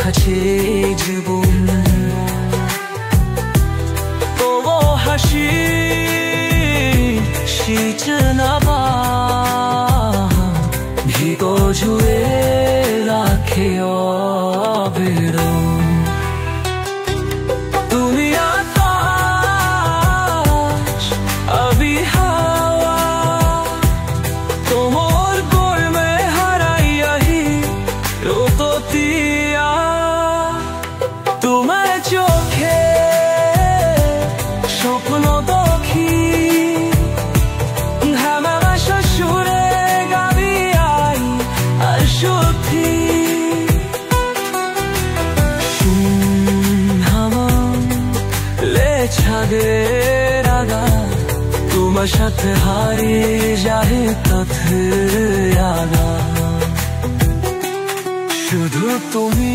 কাছে জীবন তবু হাসি 시즈나봐 비거주에 라케어 비로 दुनिया ताज अभी हवा तुमोर गोल में हराई यही रोतोतिया तुम्हें चोखे स्वप्न देखी ছাদের আগা তোমার সাথে হারিয়ে যায় তথ্য আগা শুধু তুমি